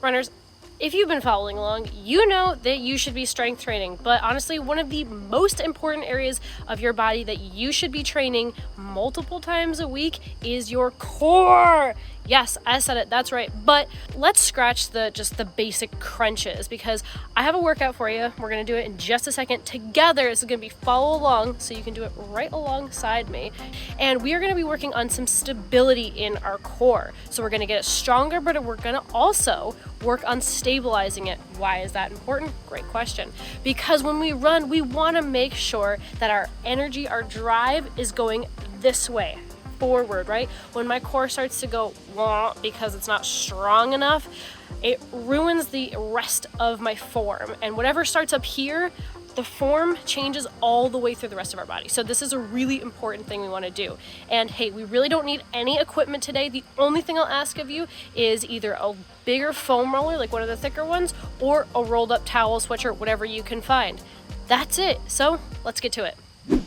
Runners, if you've been following along, you know that you should be strength training, but honestly, one of the most important areas of your body that you should be training multiple times a week is your core. Yes, I said it, that's right. But let's scratch just the basic crunches, because I have a workout for you. We're gonna do it in just a second together. This is gonna be follow along, so you can do it right alongside me. And we are gonna be working on some stability in our core. So we're gonna get it stronger, but we're gonna also work on stabilizing it. Why is that important? Great question. Because when we run, we wanna make sure that our energy, our drive is going this way, forward, right? When my core starts to go wah because it's not strong enough, it ruins the rest of my form. And whatever starts up here, the form changes all the way through the rest of our body. So this is a really important thing we want to do. And hey, we really don't need any equipment today. The only thing I'll ask of you is either a bigger foam roller, like one of the thicker ones, or a rolled up towel, sweatshirt, whatever you can find. That's it. So let's get to it.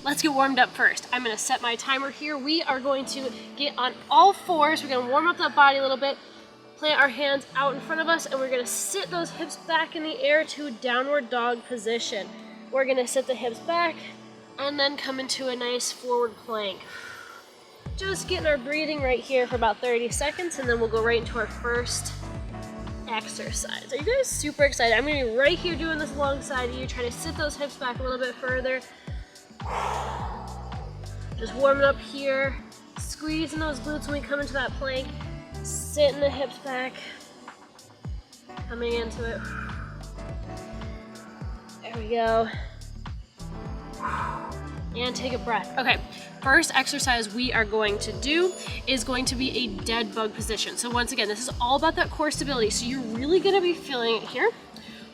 Let's get warmed up first. I'm gonna set my timer here. We are going to get on all fours. We're gonna warm up that body a little bit, plant our hands out in front of us, and we're gonna sit those hips back in the air to downward dog position. We're gonna sit the hips back and then come into a nice forward plank. Just getting our breathing right here for about 30 seconds, and then we'll go right into our first exercise. Are you guys super excited? I'm gonna be right here doing this alongside of you. Try to sit those hips back a little bit further. Just warming up here, squeezing those glutes when we come into that plank, sitting the hips back, coming into it. There we go. And take a breath. Okay, first exercise we are going to do is going to be a dead bug position. So once again, this is all about that core stability. So you're really gonna be feeling it here.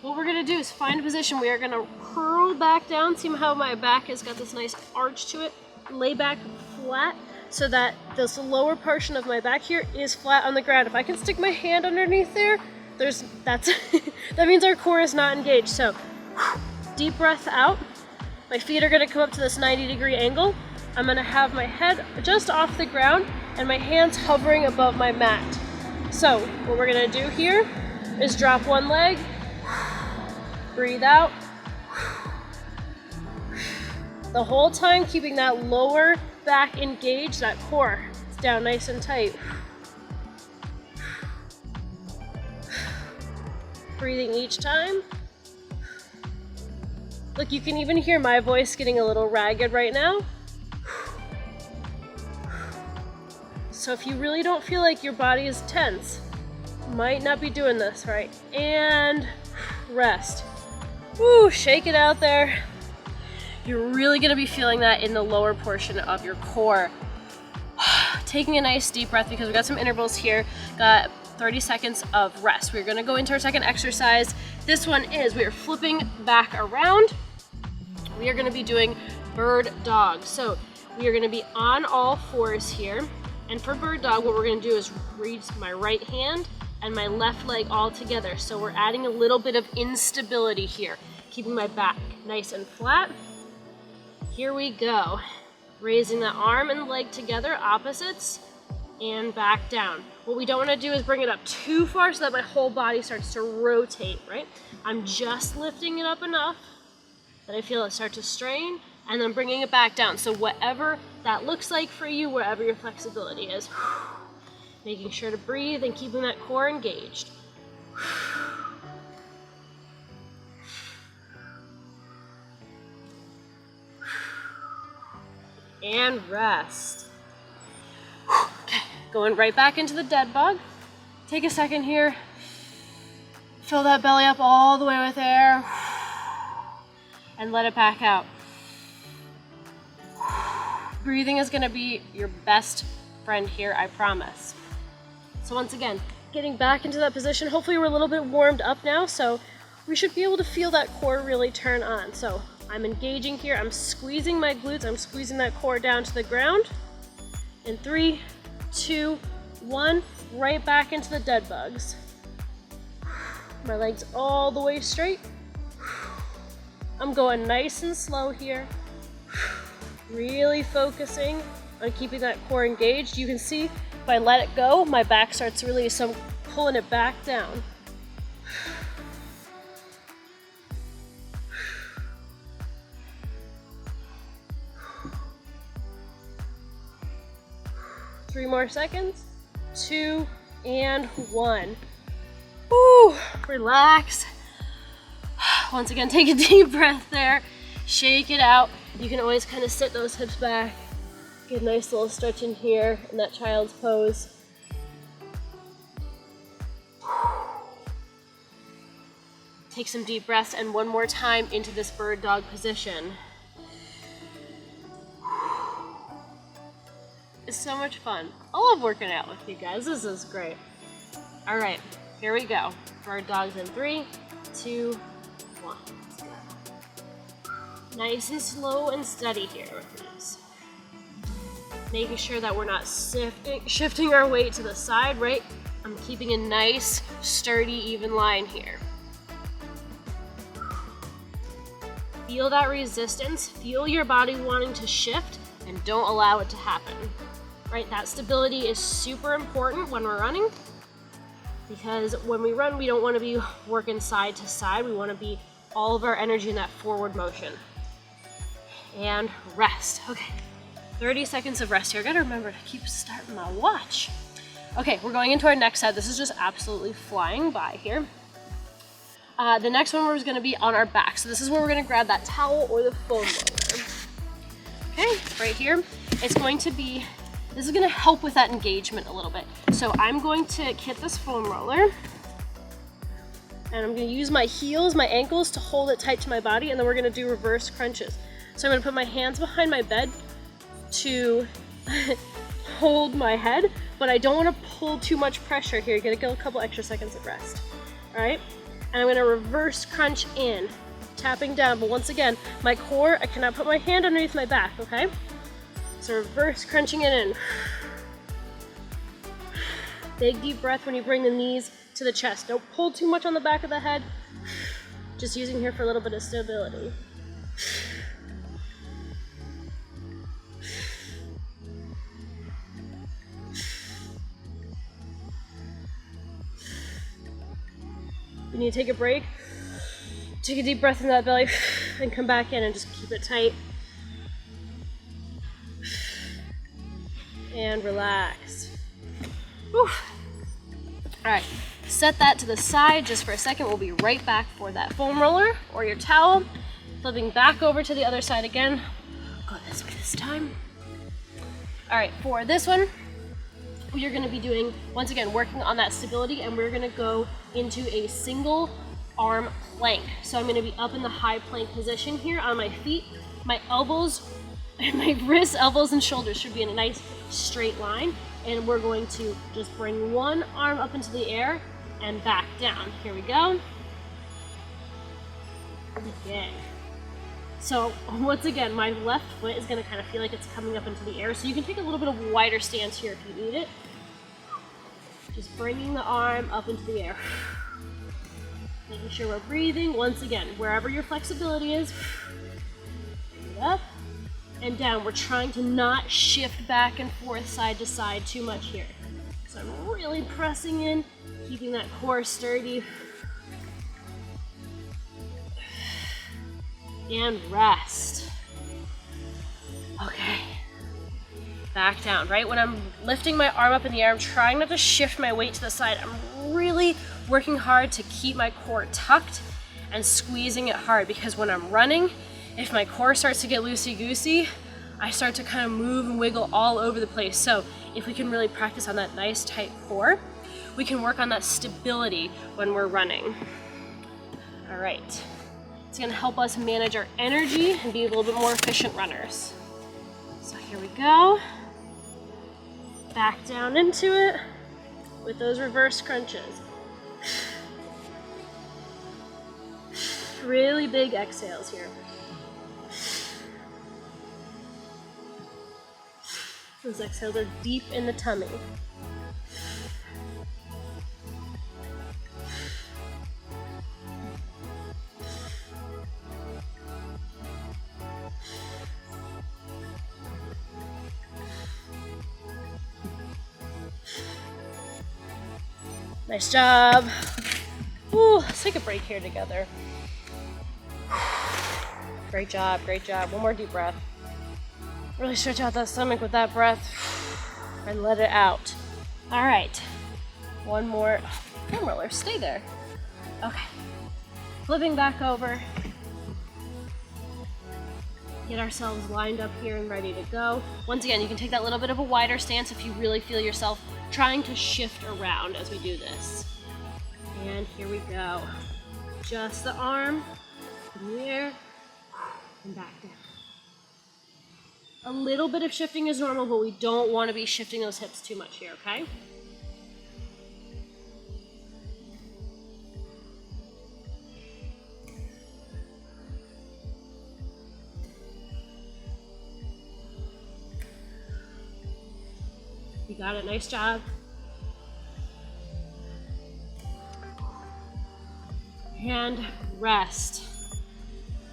What we're gonna do is find a position. We are gonna curl back down. See how my back has got this nice arch to it? Lay back flat so that this lower portion of my back here is flat on the ground. If I can stick my hand underneath there, that means our core is not engaged. So deep breath out. My feet are gonna come up to this 90-degree angle. I'm gonna have my head just off the ground and my hands hovering above my mat. So what we're gonna do here is drop one leg, breathe out. The whole time keeping that lower back engaged, that core is down nice and tight. Breathing each time. Look, you can even hear my voice getting a little ragged right now. So if you really don't feel like your body is tense, you might not be doing this right. And rest. Woo, shake it out there. You're really gonna be feeling that in the lower portion of your core. Taking a nice deep breath because we've got some intervals here. Got 30 seconds of rest. We're gonna go into our second exercise. This one is we are flipping back around. We are gonna be doing bird dog. So we are gonna be on all fours here. And for bird dog, what we're gonna do is reach my right hand and my left leg all together. So we're adding a little bit of instability here, keeping my back nice and flat. Here we go. Raising the arm and leg together, opposites, and back down. What we don't want to do is bring it up too far so that my whole body starts to rotate, right? I'm just lifting it up enough that I feel it start to strain, and then bringing it back down. So whatever that looks like for you, wherever your flexibility is. Making sure to breathe and keeping that core engaged. And rest. Okay, going right back into the dead bug. Take a second here. Fill that belly up all the way with air. And let it back out. Breathing is gonna be your best friend here, I promise. So once again, getting back into that position. Hopefully we're a little bit warmed up now, so we should be able to feel that core really turn on. So I'm engaging here, I'm squeezing my glutes, I'm squeezing that core down to the ground. In 3, 2, 1, right back into the dead bugs. My legs all the way straight. I'm going nice and slow here. Really focusing on keeping that core engaged. You can see if I let it go, my back starts to release, so I'm pulling it back down. Three more seconds. 2 and 1. Woo! Relax. Once again, take a deep breath there. Shake it out. You can always kind of sit those hips back. Get a nice little stretch in here in that child's pose. Take some deep breaths and one more time into this bird dog position. It's so much fun. I love working out with you guys. This is great. All right, here we go. Bird dogs in 3, 2, 1. Let's go. Nice and slow and steady here with these. Making sure that we're not shifting our weight to the side, right? I'm keeping a nice, sturdy, even line here. Feel that resistance. Feel your body wanting to shift, and don't allow it to happen. Right, that stability is super important when we're running, because when we run, we don't want to be working side to side. We want to be all of our energy in that forward motion. And rest. Okay, 30 seconds of rest here. I gotta remember to keep starting my watch. Okay, we're going into our next set. This is just absolutely flying by here. The next one is gonna be on our back. So this is where we're gonna grab that towel or the foam roller. Okay, right here. It's going to be, this is gonna help with that engagement a little bit. So I'm going to hit this foam roller, and I'm gonna use my heels, my ankles to hold it tight to my body, and then we're gonna do reverse crunches. So I'm gonna put my hands behind my bed to hold my head, but I don't wanna pull too much pressure here. You're gonna get a couple extra seconds of rest, all right? And I'm gonna reverse crunch in, tapping down, but once again, my core, I cannot put my hand underneath my back, okay? So reverse crunching it in. Big deep breath when you bring the knees to the chest. Don't pull too much on the back of the head. Just using here for a little bit of stability. You need to take a break. Take a deep breath in that belly and come back in and just keep it tight. And relax. Whew. All right, set that to the side just for a second. We'll be right back for that foam roller or your towel. Flipping back over to the other side again. Go this way this time. All right, for this one, you're gonna be doing, once again, working on that stability, and we're gonna go into a single arm plank. So I'm gonna be up in the high plank position here on my feet. My elbows, my wrists, elbows, and shoulders should be in a nice straight line, and we're going to just bring one arm up into the air and back down. Here we go. Okay. So once again, my left foot is going to kind of feel like it's coming up into the air, so you can take a little bit of a wider stance here if you need it. Just bringing the arm up into the air. Making sure we're breathing. Once again, wherever your flexibility is, bring it up and down. We're trying to not shift back and forth side to side too much here. So I'm really pressing in, keeping that core sturdy. And rest. Okay. Back down, right? When I'm lifting my arm up in the air, I'm trying not to shift my weight to the side. I'm really working hard to keep my core tucked and squeezing it hard, because when I'm running, if my core starts to get loosey-goosey, I start to kind of move and wiggle all over the place. So if we can really practice on that nice tight core, we can work on that stability when we're running. All right. It's gonna help us manage our energy and be a little bit more efficient runners. So here we go. Back down into it with those reverse crunches. Really big exhales here. Those exhales are deep in the tummy. Nice job. Ooh, let's take a break here together. Great job, great job. One more deep breath. Really stretch out that stomach with that breath and let it out. All right, one more. Foam roller, stay there. Okay, flipping back over. Get ourselves lined up here and ready to go. Once again, you can take that little bit of a wider stance if you really feel yourself trying to shift around as we do this. And here we go. Just the arm in the air and back down. A little bit of shifting is normal, but we don't want to be shifting those hips too much here, okay? You got it, nice job. And rest.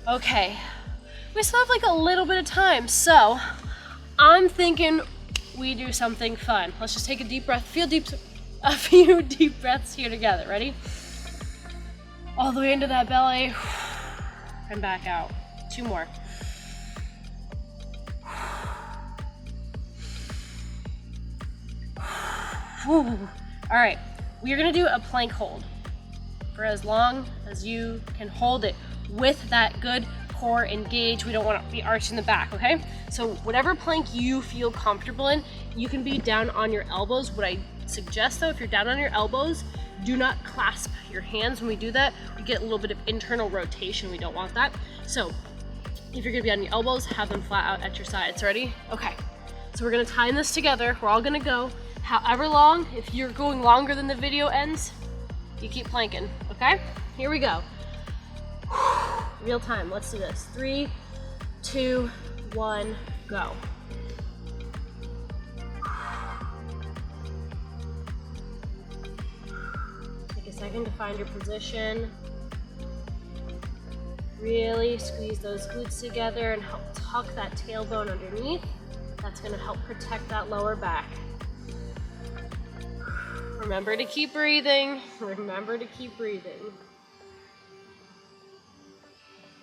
Okay, we still have like a little bit of time, so I'm thinking we do something fun. Let's just take a deep breath, a few deep breaths here together. Ready? All the way into that belly and back out. 2 more. All right, we're gonna do a plank hold for as long as you can hold it with that good core engaged. We don't want to be arching the back, okay? So whatever plank you feel comfortable in, you can be down on your elbows. What I suggest though, if you're down on your elbows, do not clasp your hands. When we do that, we get a little bit of internal rotation. We don't want that. So if you're gonna be on your elbows, have them flat out at your sides. Ready? Okay, so we're gonna time this together. We're all gonna go however long. If you're going longer than the video ends, you keep planking, okay? Here we go. Real time, let's do this. 3, 2, 1, go. Take a second to find your position. Really squeeze those glutes together and help tuck that tailbone underneath. That's gonna help protect that lower back. Remember to keep breathing. Remember to keep breathing.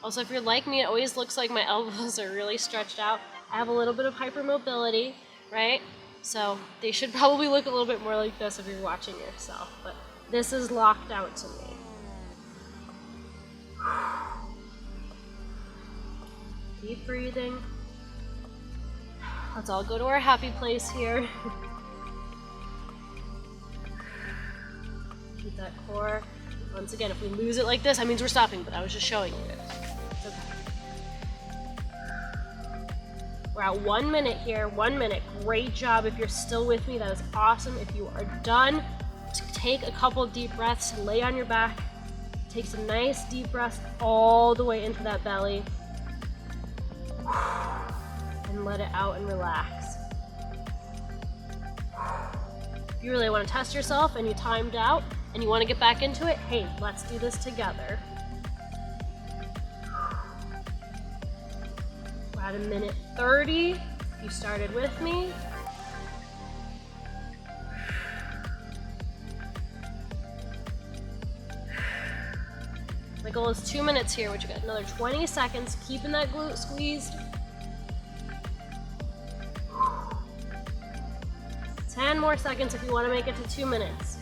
Also, if you're like me, it always looks like my elbows are really stretched out. I have a little bit of hypermobility, right? So they should probably look a little bit more like this if you're watching yourself, but this is locked out to me. Keep breathing. Let's all go to our happy place here. Keep that core. Once again, if we lose it like this, that means we're stopping, but I was just showing you it. It's okay. We're at 1 minute here, 1 minute. Great job. If you're still with me, that is awesome. If you are done, take a couple deep breaths, lay on your back, take some nice deep breaths all the way into that belly, and let it out and relax. If you really want to test yourself and you timed out and you want to get back into it, hey, let's do this together. We're at 1:30. If you started with me. My goal is 2 minutes here, which you got another 20 seconds, keeping that glute squeezed. 10 more seconds if you want to make it to 2 minutes.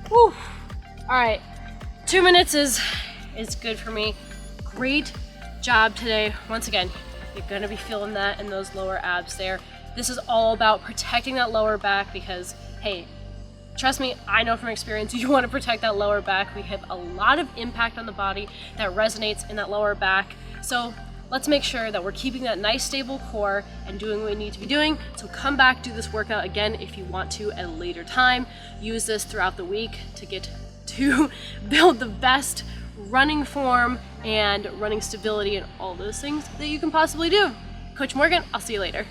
Whew. All right, 2 minutes is good for me. Great job today. Once again, you're gonna be feeling that in those lower abs there. This is all about protecting that lower back because, hey, trust me, I know from experience, you want to protect that lower back. We have a lot of impact on the body that resonates in that lower back. So let's make sure that we're keeping that nice stable core and doing what we need to be doing. So come back, do this workout again if you want to at a later time. Use this throughout the week to get to build the best running form and running stability and all those things that you can possibly do. Coach Morgan, I'll see you later.